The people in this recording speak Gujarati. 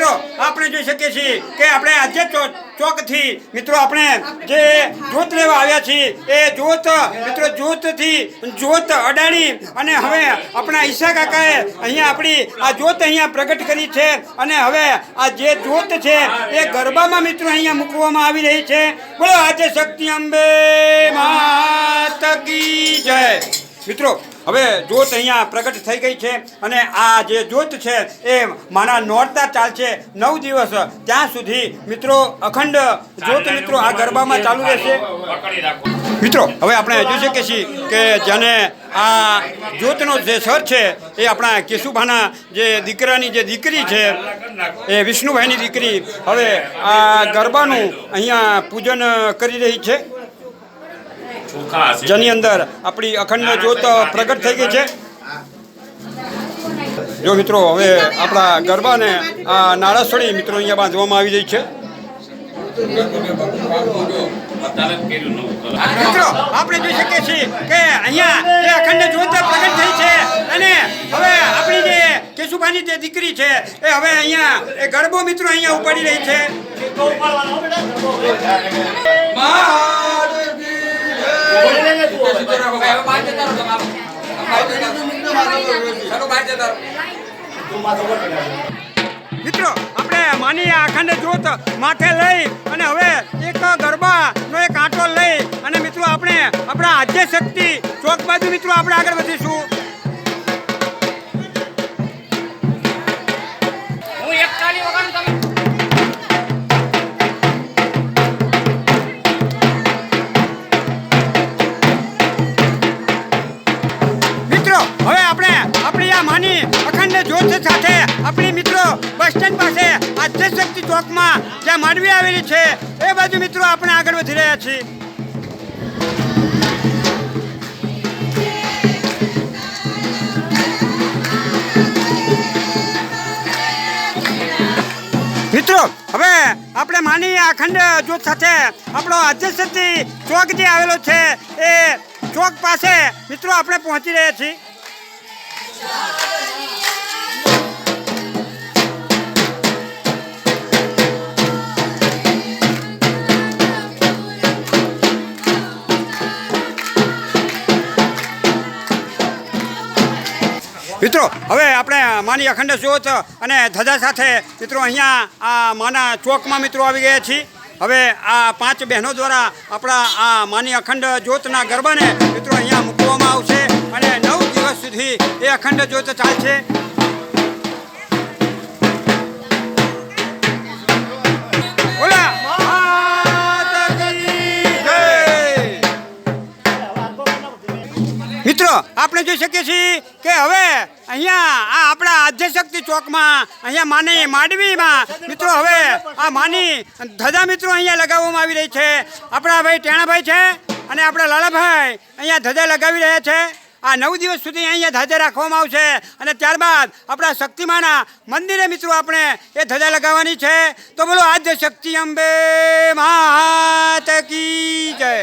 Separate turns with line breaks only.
મિત્રો આપણે જોઈ શકીએ છીએ કે આપણે આજે ચોકથી મિત્રો આપણે જે જ્યોત લેવા આવ્યા છીએ એ જ્યોત મિત્રો જ્યોતથી જ્યોત અડાડી અને હવે આપણા ઈશા કાકાએ અહીંયા આપણી આ જ્યોત અહીંયા પ્રગટ કરી છે અને હવે આ જે જ્યોત છે એ ગરબામાં મિત્રો અહીંયા મૂકવામાં આવી રહી છે. બોલો આજે શક્તિ અંબે માત કી જય. મિત્રો હવે જ્યોત અહીંયા પ્રગટ થઈ ગઈ છે અને આ જે જ્યોત છે એ માના નોરતા ચાલશે 9 દિવસ ત્યાં સુધી મિત્રો અખંડ જ્યોત મિત્રો આ ગરબામાં ચાલુ રહેશે. મિત્રો હવે આપણે જોઈ શકીએ છીએ કે જેને આ જ્યોતનો જે સર છે એ આપણા કેશુભાના જે દીકરાની જે દીકરી છે એ વિષ્ણુભાઈની દીકરી હવે આ ગરબાનું અહીંયા પૂજન કરી રહી છે જેની અંદર આપણી અખંડ જ્યોત પ્રગટ થઈ ગઈ છે. જો મિત્રો હવે આપણા ગરબાને આ નાળાસળી મિત્રો અહીંયા બાંધવામાં આવી રહી છે. મિત્રો આપણે જોઈ શકીએ છીએ કે અહીંયા જે અખંડ જ્યોત પ્રગટ થઈ છે અને હવે આપણી જે કેશુભાની જે દીકરી છે એ હવે અહીંયા એ ગરબો મિત્રો અહીંયા ઉપાડી રહી છે. મિત્રો આપણે માની અખંડ જ્યોત માથે લઈ અને હવે એક ગરબાનો એક આંટો લઈ અને મિત્રો આપણે આપણા આદ્ય શક્તિ ચોક બાજુ મિત્રો આપણે આગળ વધીશું. હું એક તાળી વગાડું તમે. હવે આપણે આપણી આ માની અખંડ જ્યોત સાથે આપણી મિત્રો બસ સ્ટેન્ડ પાસે આદ્ય શક્તિ ચોકમાં જ્યાં માંડવી આવેલી છે એ બાજુ મિત્રો આપણે આગળ વધી રહ્યા છીએ. મિત્રો હવે આપણે માની અખંડ જ્યોત સાથે આપણો આદ્ય શક્તિ ચોક જે આવેલો છે એ ચોક પાસે મિત્રો આપણે પહોંચી રહ્યા છીએ. મિત્રો હવે આપણે માની અખંડ જ્યોત અને ધજા સાથે મિત્રો અહીંયા આ માના ચોકમાં મિત્રો આવી ગયા છીએ. હવે આ 5 બહેનો દ્વારા આપણા આ માની અખંડ જ્યોતના ગરબાને મિત્રો અહીંયા મૂકવામાં આવશે અને 9 દિવસ સુધી એ અખંડ જ્યોત ચાલશે. મિત્રો આપણે જોઈ શકીએ છીએ કે હવે અહીંયા આ આપણા આદ્ય શક્તિ ચોકમાં અહીંયા માની માંડવીમાં મિત્રો હવે આ માની ધજા મિત્રો અહીંયા લગાવવામાં આવી રહી છે. આપણા ભાઈ ટેણાભાઈ છે અને આપણા લાલાભાઈ અહીંયા ધજા લગાવી રહ્યા છે. આ 9 દિવસ સુધી અહીંયા ધજા રાખવામાં આવશે અને ત્યારબાદ આપણા શક્તિમાના મંદિરે મિત્રો આપણે એ ધજા લગાવવાની છે. તો બોલો આદ્ય શક્તિ અંબે માત કી જય.